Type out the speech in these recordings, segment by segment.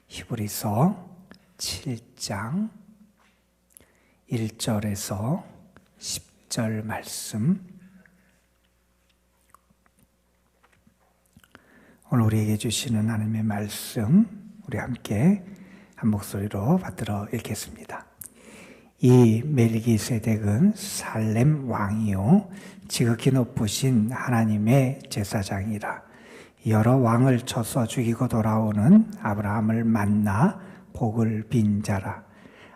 히브리서 7장 1절에서 10절 말씀, 오늘 우리에게 주시는 하나님의 말씀 우리 함께 한 목소리로 받들어 읽겠습니다. 이 멜기세덱은 살렘 왕이요 지극히 높으신 하나님의 제사장이라. 여러 왕을 쳐서 죽이고 돌아오는 아브라함을 만나 복을 빈 자라.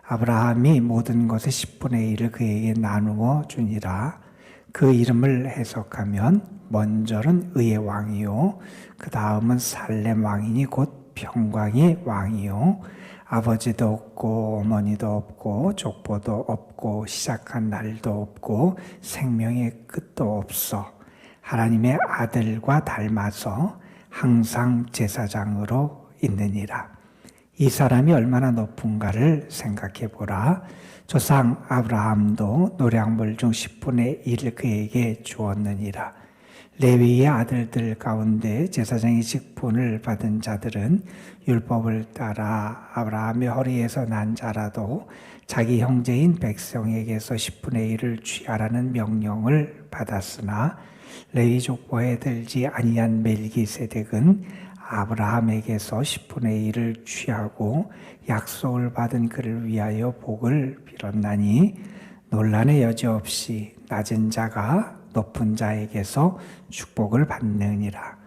아브라함이 모든 것의 10분의 1을 그에게 나누어 주니라. 그 이름을 해석하면 먼저는 의의 왕이요 그 다음은 살렘 왕이니 곧 평강의 왕이요 아버지도 없고 어머니도 없고 족보도 없고 시작한 날도 없고 생명의 끝도 없어 하나님의 아들과 닮아서 항상 제사장으로 있느니라. 이 사람이 얼마나 높은가를 생각해 보라. 조상 아브라함도 노량물 중 10분의 1을 그에게 주었느니라. 레위의 아들들 가운데 제사장의 직분을 받은 자들은 율법을 따라 아브라함의 허리에서 난 자라도 자기 형제인 백성에게서 10분의 1을 취하라는 명령을 받았으나 레위 족보에 들지 아니한 멜기세덱은 아브라함에게서 10분의 1을 취하고 약속을 받은 그를 위하여 복을 빌었나니 논란의 여지 없이 낮은 자가 높은 자에게서 축복을 받느니라.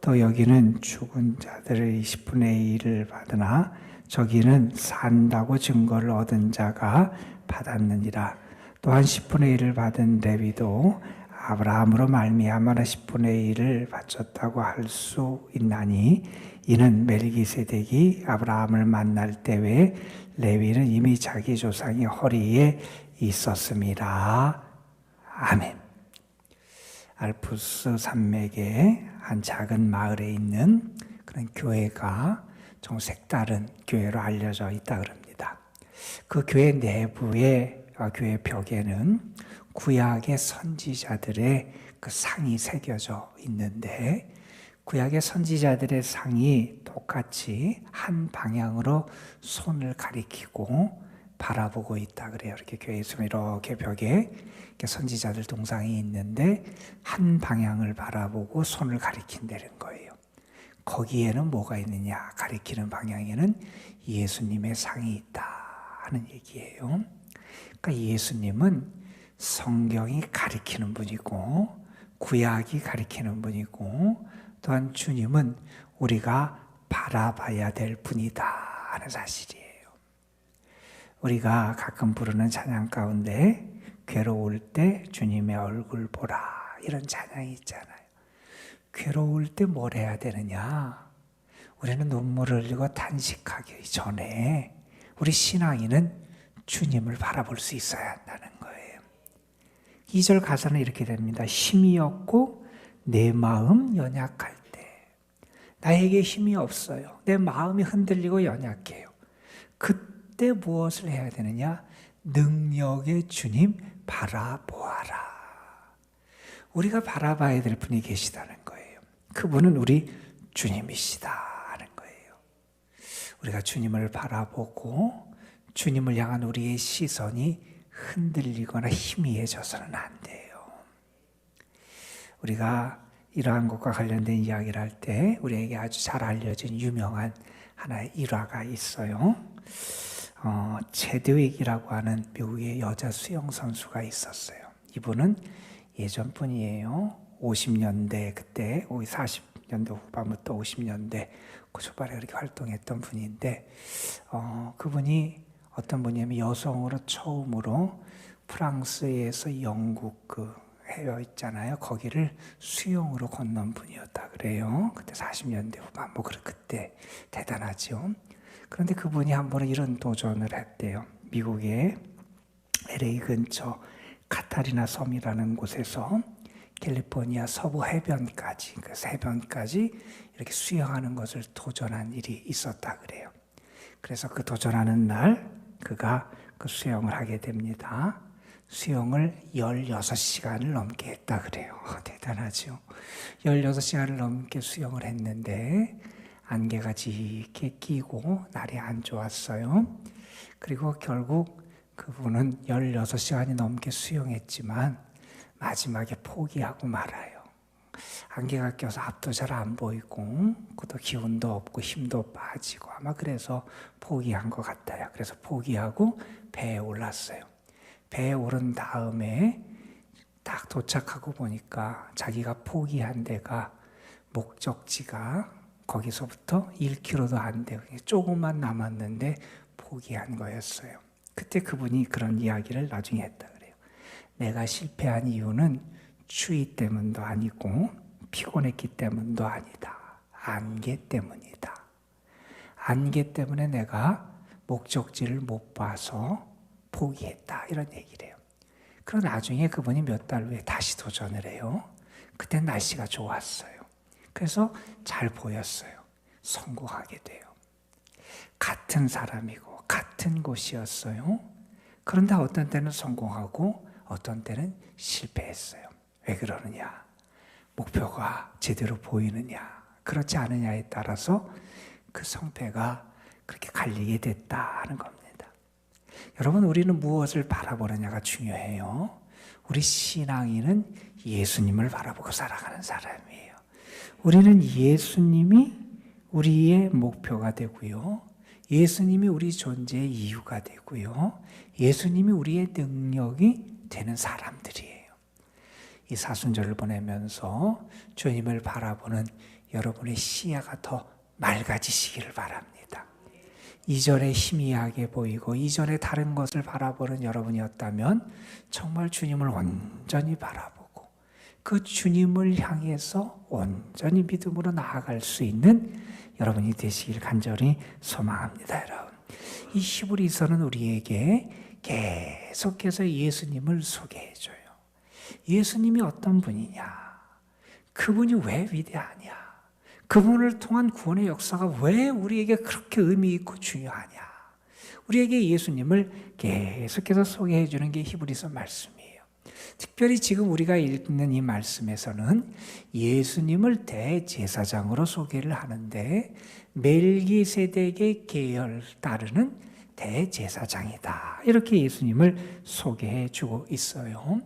또 여기는 죽은 자들의 10분의 1을 받으나 저기는 산다고 증거를 얻은 자가 받았느니라. 또한 10분의 1을 받은 레위도 아브라함으로 말미암아 10분의 1을 바쳤다고 할 수 있나니 이는 멜기세덱이 아브라함을 만날 때에 레위는 이미 자기 조상의 허리에 있었습니다. 아멘. 알프스 산맥의 한 작은 마을에 있는 그런 교회가 좀 색다른 교회로 알려져 있다 그럽니다. 그 교회 내부의 교회 벽에는 구약의 선지자들의 그 상이 새겨져 있는데 구약의 선지자들의 상이 똑같이 한 방향으로 손을 가리키고 바라보고 있다 그래요. 이렇게 교회에서 이렇게 벽에 이렇게 선지자들 동상이 있는데 한 방향을 바라보고 손을 가리킨다는 거예요. 거기에는 뭐가 있느냐? 가리키는 방향에는 예수님의 상이 있다 하는 얘기예요. 그러니까 예수님은 성경이 가리키는 분이고 구약이 가리키는 분이고 또한 주님은 우리가 바라봐야 될 분이다 하는 사실이에요. 우리가 가끔 부르는 찬양 가운데 괴로울 때 주님의 얼굴 보라 이런 찬양이 있잖아요. 괴로울 때 뭘 해야 되느냐? 우리는 눈물을 흘리고 탄식하기 전에 우리 신앙인은 주님을 바라볼 수 있어야 한다는 거예요. 2절 가사는 이렇게 됩니다. 힘이 없고 내 마음 연약할 때. 나에게 힘이 없어요. 내 마음이 흔들리고 연약해요. 그때 무엇을 해야 되느냐? 능력의 주님 바라보아라. 우리가 바라봐야 될 분이 계시다는 거예요. 그분은 우리 주님이시다 하는 거예요. 우리가 주님을 바라보고 주님을 향한 우리의 시선이 흔들리거나 희미해져서는 안 돼요. 우리가 이러한 것과 관련된 이야기를 할 때 우리에게 아주 잘 알려진 유명한 하나의 일화가 있어요. 체드윅이라고 하는 미국의 여자 수영 선수가 있었어요. 이분은 예전 분이에요. 50년대 그때 40년대 후반부터 50년대 그 초반에 그렇게 활동했던 분인데 그분이 어떤 분이냐면 여성으로 처음으로 프랑스에서 영국 그 해외 있잖아요. 거기를 수영으로 건넌 분이었다 그래요. 그때 40년대 후반 그때 대단하죠. 그런데 그분이 한 번은 이런 도전을 했대요. 미국의 LA 근처 카타리나 섬이라는 곳에서 캘리포니아 서부 해변까지, 그 해변까지 이렇게 수영하는 것을 도전한 일이 있었다 그래요. 그래서 그 도전하는 날 그가 그 수영을 하게 됩니다. 수영을 16시간을 넘게 했다 그래요. 대단하죠. 16시간을 넘게 수영을 했는데 안개가 짙게 끼고 날이 안 좋았어요. 그리고 결국 그분은 16시간이 넘게 수영했지만 마지막에 포기하고 말아요. 안개가 껴서 앞도 잘 안 보이고 또 기운도 없고 힘도 빠지고 아마 그래서 포기한 것 같아요. 그래서 포기하고 배에 올랐어요. 배에 오른 다음에 딱 도착하고 보니까 자기가 포기한 데가 목적지가 거기서부터 1km도 안 되고 조금만 남았는데 포기한 거였어요. 그때 그분이 그런 이야기를 나중에 했다 그래요. 내가 실패한 이유는 추위 때문도 아니고 피곤했기 때문도 아니다. 안개 때문이다. 안개 때문에 내가 목적지를 못 봐서 포기했다. 이런 얘기를 해요. 그러나 나중에 그분이 몇 달 후에 다시 도전을 해요. 그때 날씨가 좋았어요. 그래서 잘 보였어요. 성공하게 돼요. 같은 사람이고 같은 곳이었어요. 그런데 어떤 때는 성공하고 어떤 때는 실패했어요. 왜 그러느냐? 목표가 제대로 보이느냐, 그렇지 않느냐에 따라서 그 성패가 그렇게 갈리게 됐다는 겁니다. 여러분, 우리는 무엇을 바라보느냐가 중요해요. 우리 신앙인은 예수님을 바라보고 살아가는 사람이에요. 우리는 예수님이 우리의 목표가 되고요. 예수님이 우리 존재의 이유가 되고요. 예수님이 우리의 능력이 되는 사람들이에요. 이 사순절을 보내면서 주님을 바라보는 여러분의 시야가 더 맑아지시기를 바랍니다. 이전에 희미하게 보이고 이전에 다른 것을 바라보는 여러분이었다면 정말 주님을 온전히 바라보고 그 주님을 향해서 온전히 믿음으로 나아갈 수 있는 여러분이 되시길 간절히 소망합니다. 여러분, 이 히브리서는 우리에게 계속해서 예수님을 소개해줘요. 예수님이 어떤 분이냐? 그분이 왜 위대하냐? 그분을 통한 구원의 역사가 왜 우리에게 그렇게 의미 있고 중요하냐? 우리에게 예수님을 계속해서 소개해 주는 게 히브리서 말씀이에요. 특별히 지금 우리가 읽는 이 말씀에서는 예수님을 대제사장으로 소개를 하는데 멜기세덱의 계열 따르는 대제사장이다. 이렇게 예수님을 소개해 주고 있어요.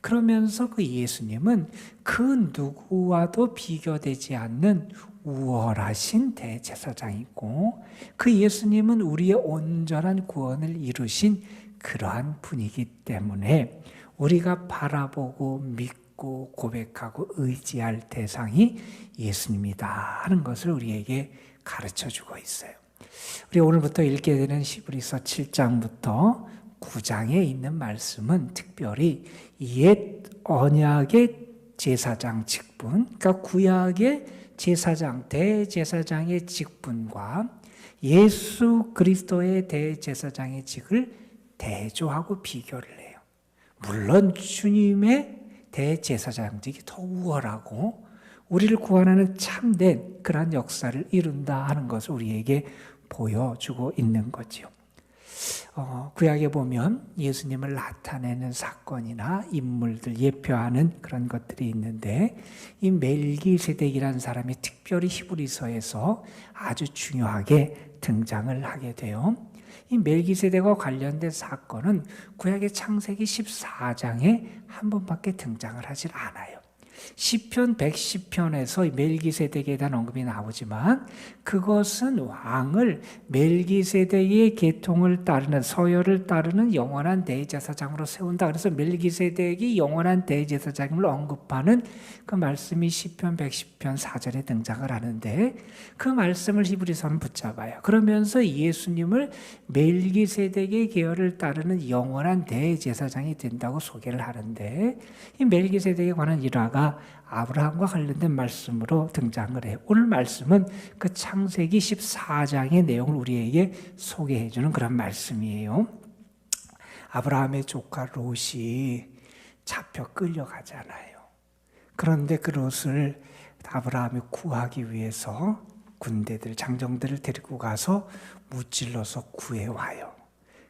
그러면서 그 예수님은 그 누구와도 비교되지 않는 우월하신 대제사장이고 그 예수님은 우리의 온전한 구원을 이루신 그러한 분이기 때문에 우리가 바라보고 믿고 고백하고 의지할 대상이 예수님이다 하는 것을 우리에게 가르쳐주고 있어요. 우리 오늘부터 읽게 되는 히브리서 7장부터 9장에 있는 말씀은 특별히 옛 언약의 제사장 직분, 그러니까 구약의 제사장, 대제사장의 직분과 예수 그리스도의 대제사장의 직을 대조하고 비교를 해요. 물론 주님의 대제사장직이 더 우월하고 우리를 구원하는 참된 그러한 역사를 이룬다 하는 것을 우리에게 보여주고 있는 거죠. 구약에 보면 예수님을 나타내는 사건이나 인물들 예표하는 그런 것들이 있는데 이 멜기세덱이라는 사람이 특별히 히브리서에서 아주 중요하게 등장을 하게 돼요. 이 멜기세덱과 관련된 사건은 구약의 창세기 14장에 한 번밖에 등장을 하질 않아요. 시편 110편에서 멜기세덱에 대한 언급이 나오지만 그것은 왕을 멜기세덱의 계통을 따르는 서열을 따르는 영원한 대제사장으로 세운다. 그래서 멜기세덱이 영원한 대제사장임을 언급하는 그 말씀이 시편 110편 4절에 등장을 하는데 그 말씀을 히브리서는 붙잡아요. 그러면서 예수님을 멜기세덱의 계열을 따르는 영원한 대제사장이 된다고 소개를 하는데 이 멜기세덱에 관한 일화가 아브라함과 관련된 말씀으로 등장을 해요. 오늘 말씀은 그 창세기 14장의 내용을 우리에게 소개해 주는 그런 말씀이에요. 아브라함의 조카 롯이 잡혀 끌려가잖아요. 그런데 그 롯을 아브라함이 구하기 위해서 군대들, 장정들을 데리고 가서 무찔러서 구해와요.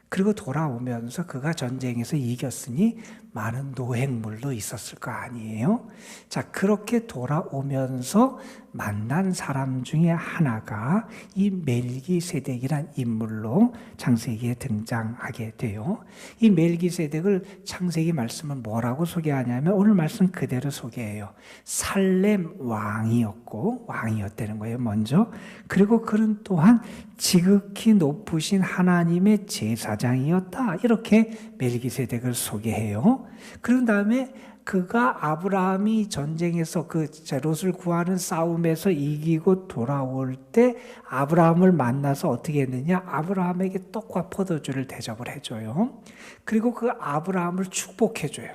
그리고 돌아오면서 그가 전쟁에서 이겼으니 많은 노획물도 있었을 거 아니에요. 자, 그렇게 돌아오면서 만난 사람 중에 하나가 이 멜기세덱이란 인물로 창세기에 등장하게 돼요. 이 멜기세덱을 창세기 말씀은 뭐라고 소개하냐면 오늘 말씀 그대로 소개해요. 살렘 왕이었다는 거예요, 먼저. 그리고 그는 또한 지극히 높으신 하나님의 제사장이었다. 이렇게 멜기세덱을 소개해요. 그런 다음에 그가 아브라함이 전쟁에서 그 롯을 구하는 싸움에서 이기고 돌아올 때 아브라함을 만나서 어떻게 했느냐? 아브라함에게 떡과 포도주를 대접을 해줘요. 그리고 그 아브라함을 축복해줘요.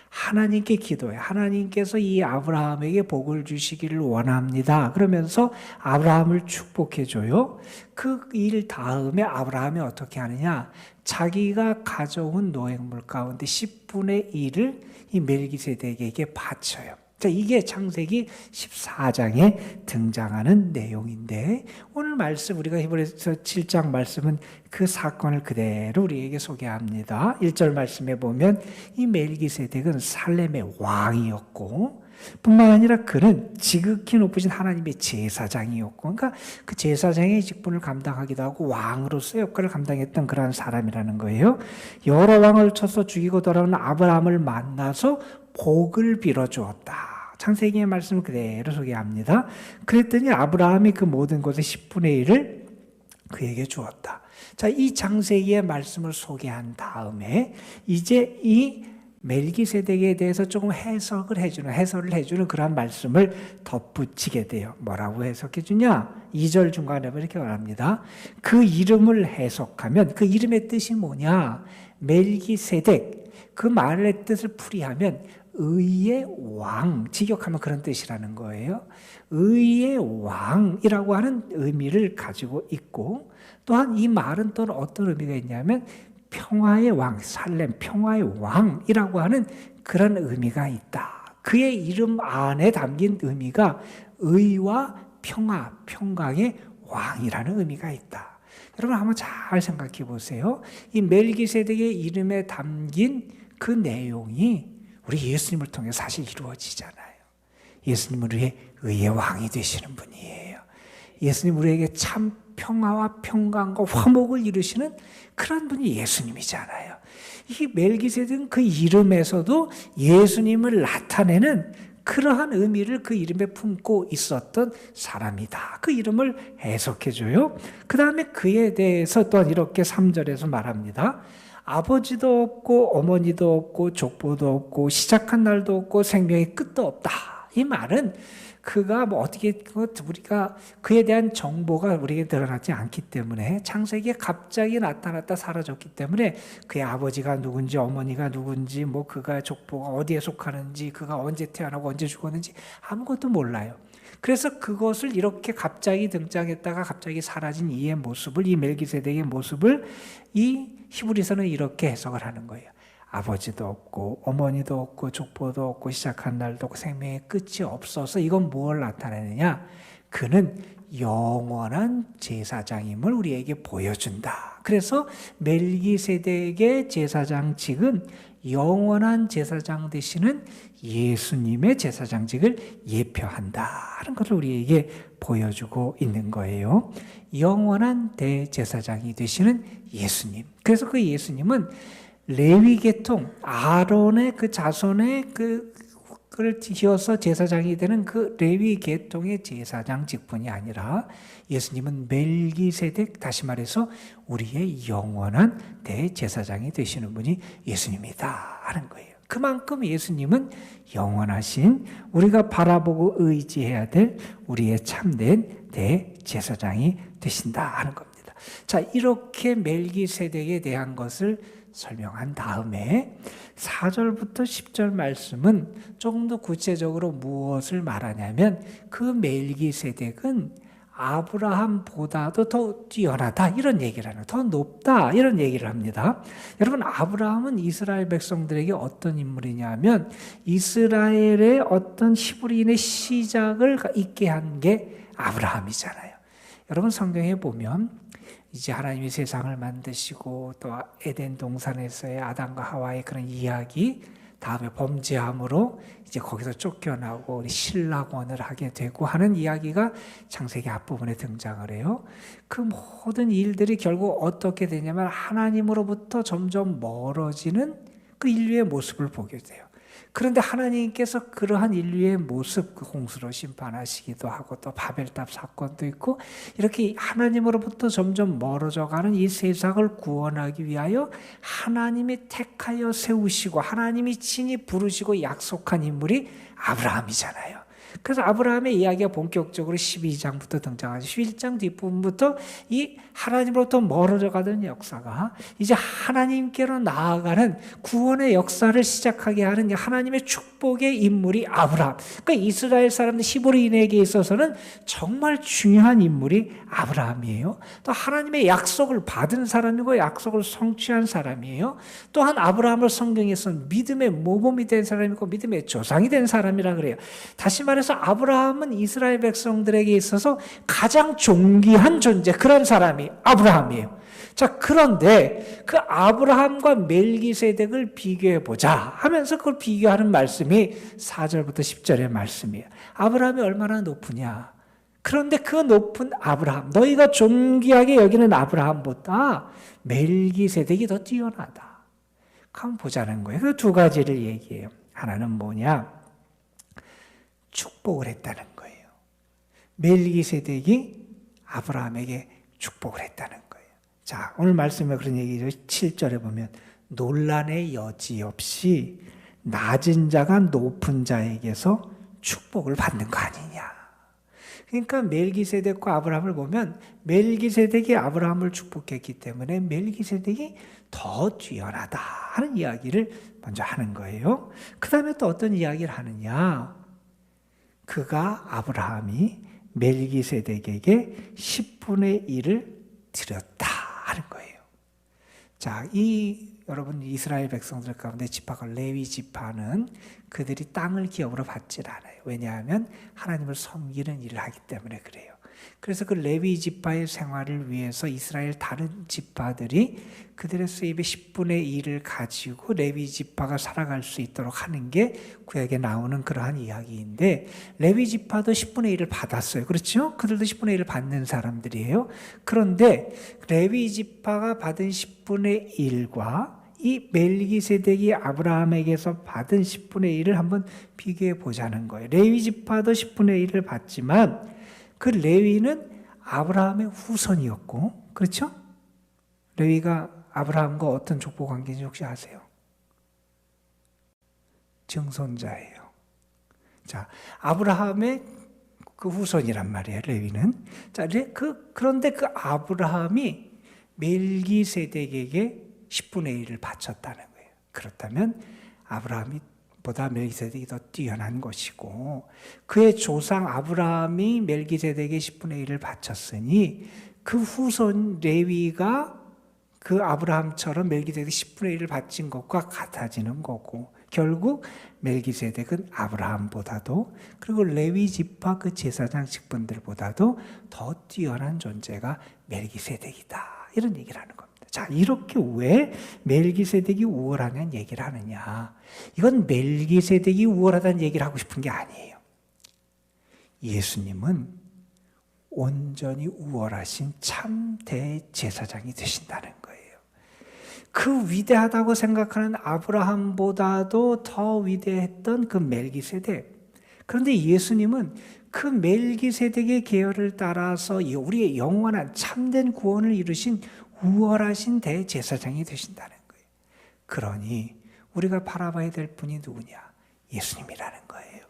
하나님께 기도해. 하나님께서 이 아브라함에게 복을 주시기를 원합니다. 그러면서 아브라함을 축복해줘요. 그 일 다음에 아브라함이 어떻게 하느냐? 자기가 가져온 노획물 가운데 10분의 1을 이 멜기세덱에게 바쳐요. 자, 이게 창세기 14장에 등장하는 내용인데 오늘 말씀 우리가 히브리서 7장 말씀은 그 사건을 그대로 우리에게 소개합니다. 1절 말씀에 보면 이 멜기세덱은 살렘의 왕이었고 뿐만 아니라 그는 지극히 높으신 하나님의 제사장이었고, 그러니까 그 제사장의 직분을 감당하기도 하고 왕으로서 역할을 감당했던 그러한 사람이라는 거예요. 여러 왕을 쳐서 죽이고 돌아오는 아브라함을 만나서 복을 빌어주었다. 창세기의 말씀을 그대로 소개합니다. 그랬더니 아브라함이 그 모든 것의 10분의 1을 그에게 주었다. 자, 이 창세기의 말씀을 소개한 다음에 이제 이 멜기세덱에 대해서 조금 해설을 해주는 그런 말씀을 덧붙이게 돼요. 뭐라고 해석해 주냐? 2절 중간에 이렇게 말합니다. 그 이름을 해석하면 그 이름의 뜻이 뭐냐? 멜기세덱, 그 말의 뜻을 풀이하면 의의 왕, 직역하면 그런 뜻이라는 거예요. 의의 왕이라고 하는 의미를 가지고 있고, 또한 이 말은 또 어떤 의미가 있냐면 평화의 왕, 살렘 평화의 왕이라고 하는 그런 의미가 있다. 그의 이름 안에 담긴 의미가 의와 평화, 평강의 왕이라는 의미가 있다. 여러분 한번 잘 생각해 보세요. 이 멜기세덱의 이름에 담긴 그 내용이 우리 예수님을 통해 사실 이루어지잖아요. 예수님은 우리의 의의 왕이 되시는 분이에요. 예수님 우리에게 참 평화와 평강과 화목을 이루시는 그런 분이 예수님이잖아요. 이 멜기세덱은 그 이름에서도 예수님을 나타내는 그러한 의미를 그 이름에 품고 있었던 사람이다. 그 이름을 해석해줘요. 그 다음에 그에 대해서 또한 이렇게 3절에서 말합니다. 아버지도 없고 어머니도 없고 족보도 없고 시작한 날도 없고 생명의 끝도 없다. 이 말은 그가 뭐 어떻게 우리가 그에 대한 정보가 우리에게 드러나지 않기 때문에 창세기에 갑자기 나타났다 사라졌기 때문에 그의 아버지가 누군지 어머니가 누군지 뭐 그가 족보가 어디에 속하는지 그가 언제 태어나고 언제 죽었는지 아무것도 몰라요. 그래서 그것을 이렇게 갑자기 등장했다가 갑자기 사라진 이의 모습을 이 멜기세덱의 모습을 이 히브리서는 이렇게 해석을 하는 거예요. 아버지도 없고 어머니도 없고 족보도 없고 시작한 날도 없고 생명의 끝이 없어서 이건 무엇을 나타내느냐? 그는 영원한 제사장임을 우리에게 보여준다. 그래서 멜기세덱의 제사장직은 영원한 제사장 되시는 예수님의 제사장직을 예표한다는 것을 우리에게 보여주고 있는 거예요. 영원한 대제사장이 되시는 예수님. 그래서 그 예수님은 레위 계통 아론의 그 자손의 그를 지어서 제사장이 되는 그 레위 계통의 제사장 직분이 아니라 예수님은 멜기세덱, 다시 말해서 우리의 영원한 대제사장이 되시는 분이 예수님이다 하는 거예요. 그만큼 예수님은 영원하신 우리가 바라보고 의지해야 될 우리의 참된 대제사장이 되신다 하는 겁니다. 자, 이렇게 멜기세덱에 대한 것을 설명한 다음에 4절부터 10절 말씀은 조금 더 구체적으로 무엇을 말하냐면 그 멜기세덱은 아브라함보다도 더 뛰어나다 이런 얘기를 하는, 더 높다 이런 얘기를 합니다. 여러분, 아브라함은 이스라엘 백성들에게 어떤 인물이냐면 이스라엘의 어떤 히브리인의 시작을 있게 한 게 아브라함이잖아요. 여러분, 성경에 보면 이제 하나님이 세상을 만드시고 또 에덴 동산에서의 아담과 하와의 그런 이야기, 다음에 범죄함으로 이제 거기서 쫓겨나고 우리 신락원을 하게 되고 하는 이야기가 창세기 앞부분에 등장을 해요. 그 모든 일들이 결국 어떻게 되냐면 하나님으로부터 점점 멀어지는 그 인류의 모습을 보게 돼요. 그런데 하나님께서 그러한 인류의 모습, 그 홍수로 심판하시기도 하고 또 바벨탑 사건도 있고 이렇게 하나님으로부터 점점 멀어져가는 이 세상을 구원하기 위하여 하나님이 택하여 세우시고 하나님이 친히 부르시고 약속한 인물이 아브라함이잖아요. 그래서 아브라함의 이야기가 본격적으로 12장부터 등장하죠. 11장 뒷부분부터 이 하나님으로부터 멀어져 가던 역사가 이제 하나님께로 나아가는 구원의 역사를 시작하게 하는 하나님의 축복의 인물이 아브라함. 그러니까 이스라엘 사람들 히브리인에게 있어서는 정말 중요한 인물이 아브라함이에요. 또 하나님의 약속을 받은 사람이고 약속을 성취한 사람이에요. 또한 아브라함을 성경에서는 믿음의 모범이 된 사람이고 믿음의 조상이 된 사람이라 그래요. 다시 말해서 아브라함은 이스라엘 백성들에게 있어서 가장 존귀한 존재, 그런 사람이 아브라함이에요. 자, 그런데 그 아브라함과 멜기세덱을 비교해 보자 하면서 그걸 비교하는 말씀이 4절부터 10절의 말씀이에요. 아브라함이 얼마나 높으냐? 그런데 그 높은 아브라함, 너희가 존귀하게 여기는 아브라함보다 멜기세덱이 더 뛰어나다. 한번 보자는 거예요. 그 두 가지를 얘기해요. 하나는 뭐냐? 축복을 했다는 거예요. 멜기세덱이 아브라함에게 축복을 했다는 거예요. 자, 오늘 말씀에 그런 얘기죠. 7절에 보면 논란의 여지 없이 낮은 자가 높은 자에게서 축복을 받는 거 아니냐. 그러니까 멜기세덱과 아브라함을 보면 멜기세덱이 아브라함을 축복했기 때문에 멜기세덱이 더 뛰어나다 하는 이야기를 먼저 하는 거예요. 그 다음에 또 어떤 이야기를 하느냐. 그가 아브라함이 멜기세덱에게 10분의 1을 드렸다 하는 거예요. 자, 여러분 이스라엘 백성들 가운데 지파가 레위 지파는 그들이 땅을 기업으로 받질 않아요. 왜냐하면 하나님을 섬기는 일을 하기 때문에 그래요. 그래서 그 레위 지파의 생활을 위해서 이스라엘 다른 지파들이 그들의 수입의 10분의 1을 가지고 레위 지파가 살아갈 수 있도록 하는 게 구약에 나오는 그러한 이야기인데 레위 지파도 10분의 1을 받았어요. 그렇죠? 그들도 10분의 1을 받는 사람들이에요. 그런데 레위 지파가 받은 10분의 1과 이 멜기세덱이 아브라함에게서 받은 10분의 1을 한번 비교해 보자는 거예요. 레위 지파도 10분의 1을 받지만 그 레위는 아브라함의 후손이었고, 그렇죠? 레위가 아브라함과 어떤 족보 관계인지 혹시 아세요? 증손자예요. 자, 아브라함의 그 후손이란 말이에요, 레위는. 자, 그런데 그 아브라함이 멜기세덱에게 10분의 1을 바쳤다는 거예요. 그렇다면 아브라함이 보다 멜기세덱이 더 뛰어난 것이고 그의 조상 아브라함이 멜기세덱에게 10분의 1을 바쳤으니 그 후손 레위가 그 아브라함처럼 멜기세덱 10분의 1을 바친 것과 같아지는 거고 결국 멜기세덱은 아브라함보다도 그리고 레위 지파 그 제사장 직분들보다도 더 뛰어난 존재가 멜기세덱이다. 이런 얘기를 하는 겁니다. 자, 이렇게 왜 멜기세덱이 우월하냐는 얘기를 하느냐. 이건 멜기세덱이 우월하다는 얘기를 하고 싶은 게 아니에요. 예수님은 온전히 우월하신 참 대제사장이 되신다는 거예요. 그 위대하다고 생각하는 아브라함보다도 더 위대했던 그 멜기세덱. 그런데 예수님은 그 멜기세덱의 계열을 따라서 우리의 영원한 참된 구원을 이루신 우월하신 대제사장이 되신다는 거예요. 그러니 우리가 바라봐야 될 분이 누구냐? 예수님이라는 거예요.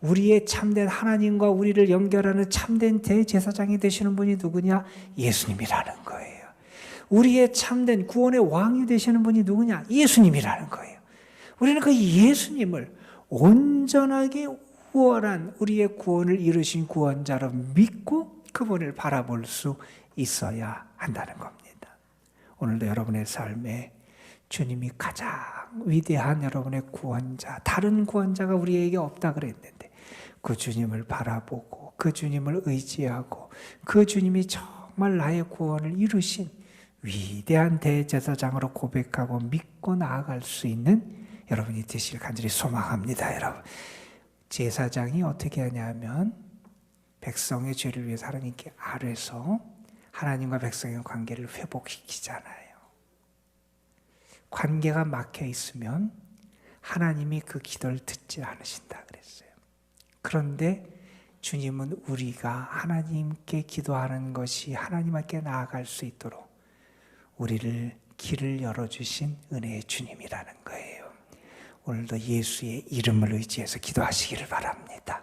우리의 참된 하나님과 우리를 연결하는 참된 대제사장이 되시는 분이 누구냐? 예수님이라는 거예요. 우리의 참된 구원의 왕이 되시는 분이 누구냐? 예수님이라는 거예요. 우리는 그 예수님을 온전하게 우월한 우리의 구원을 이루신 구원자로 믿고 그분을 바라볼 수 있어야 한다는 겁니다. 오늘도 여러분의 삶에 주님이 가장 위대한 여러분의 구원자, 다른 구원자가 우리에게 없다 그랬는데 그 주님을 바라보고 그 주님을 의지하고 그 주님이 정말 나의 구원을 이루신 위대한 대제사장으로 고백하고 믿고 나아갈 수 있는 여러분이 되시길 간절히 소망합니다. 여러분, 제사장이 어떻게 하냐면 백성의 죄를 위해서 하나님께 아뢰서 하나님과 백성의 관계를 회복시키잖아요. 관계가 막혀 있으면 하나님이 그 기도를 듣지 않으신다 그랬어요. 그런데 주님은 우리가 하나님께 기도하는 것이 하나님께 나아갈 수 있도록 우리를 길을 열어주신 은혜의 주님이라는 거예요. 오늘도 예수의 이름을 의지해서 기도하시기를 바랍니다.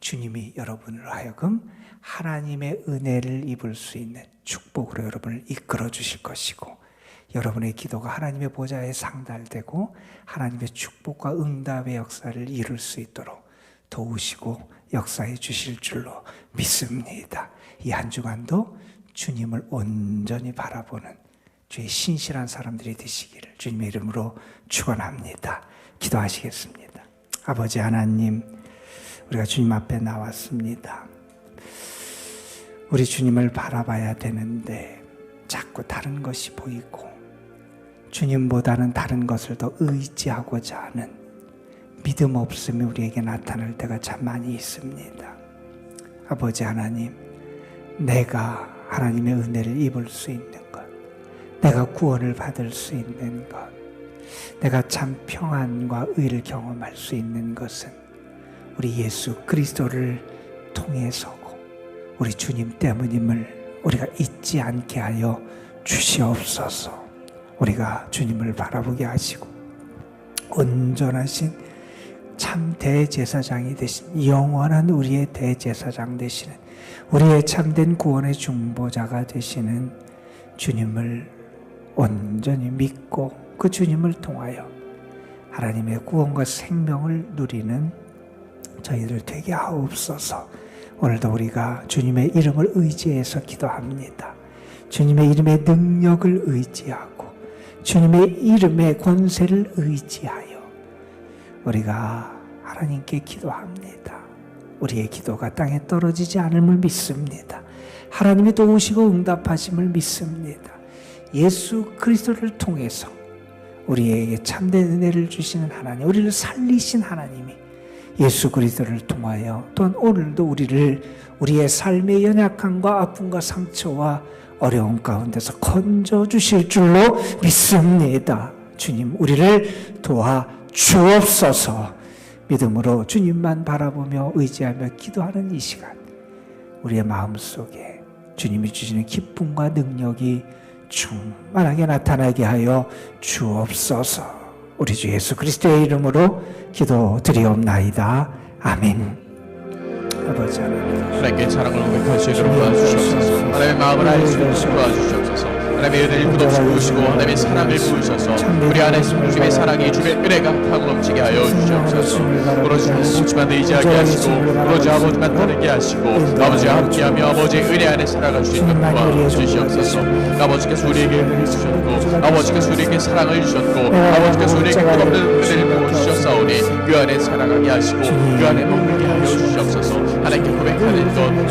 주님이 여러분을 하여금 하나님의 은혜를 입을 수 있는 축복으로 여러분을 이끌어 주실 것이고, 여러분의 기도가 하나님의 보좌에 상달되고 하나님의 축복과 응답의 역사를 이룰 수 있도록 도우시고 역사해 주실 줄로 믿습니다. 이 한 주간도 주님을 온전히 바라보는 주의 신실한 사람들이 되시기를 주님의 이름으로 축원합니다. 기도하시겠습니다. 아버지 하나님, 우리가 주님 앞에 나왔습니다. 우리 주님을 바라봐야 되는데 자꾸 다른 것이 보이고 주님보다는 다른 것을 더 의지하고자 하는 믿음 없음이 우리에게 나타날 때가 참 많이 있습니다. 아버지 하나님, 내가 하나님의 은혜를 입을 수 있는 것, 내가 구원을 받을 수 있는 것, 내가 참 평안과 의를 경험할 수 있는 것은 우리 예수 그리스도를 통해서고 우리 주님 때문임을 우리가 잊지 않게 하여 주시옵소서. 우리가 주님을 바라보게 하시고 온전하신 참 대제사장이 되신, 영원한 우리의 대제사장 되시는, 우리의 참된 구원의 중보자가 되시는 주님을 온전히 믿고 그 주님을 통하여 하나님의 구원과 생명을 누리는 저희들 되게 하옵소서. 오늘도 우리가 주님의 이름을 의지해서 기도합니다. 주님의 이름의 능력을 의지하고 주님의 이름의 권세를 의지하여 우리가 하나님께 기도합니다. 우리의 기도가 땅에 떨어지지 않음을 믿습니다. 하나님이 도우시고 응답하심을 믿습니다. 예수 그리스도를 통해서 우리에게 참된 은혜를 주시는 하나님, 우리를 살리신 하나님이 예수 그리스도를 통하여 또한 오늘도 우리의 삶의 연약함과 아픔과 상처와 어려움 가운데서 건져 주실 줄로 믿습니다. 주님, 우리를 도와 주옵소서. 믿음으로 주님만 바라보며 의지하며 기도하는 이 시간, 우리의 마음속에 주님이 주시는 기쁨과 능력이 충만하게 나타나게 하여 주옵소서. 우리 주 예수 그리스도의 이름으로 기도드리옵나이다. 아멘. 아버지 하나님께 사랑을 고백할 수 있도록 도와주시옵소서. 하나님의 마음을 알 수 있도록 도와주시옵소서. 하나님의 은혜를 끝없이 부으시고 하나님의 사랑을 부으셔서 우리 안에 주님의 사랑이 주님의 은혜가 타고 넘치게 하여 주시옵소서. 오로지 아버지만 의지하게 하시고 오로지 아버지만 따르게 하시고 아버지와 함께하며 아버지의 은혜 안에 살아갈 수 있도록 도와주시옵소서. 아버지께서 우리에게 은혜를 주셨고 아버지께서 우리에게 사랑을 주셨고 아버지께서 우리에게 끝없는 은혜를 부어주셨사오니 그 안에 살아가게 하시고 그 안에 머물게 하여 주시옵소서. 하나님께 고백하는 것,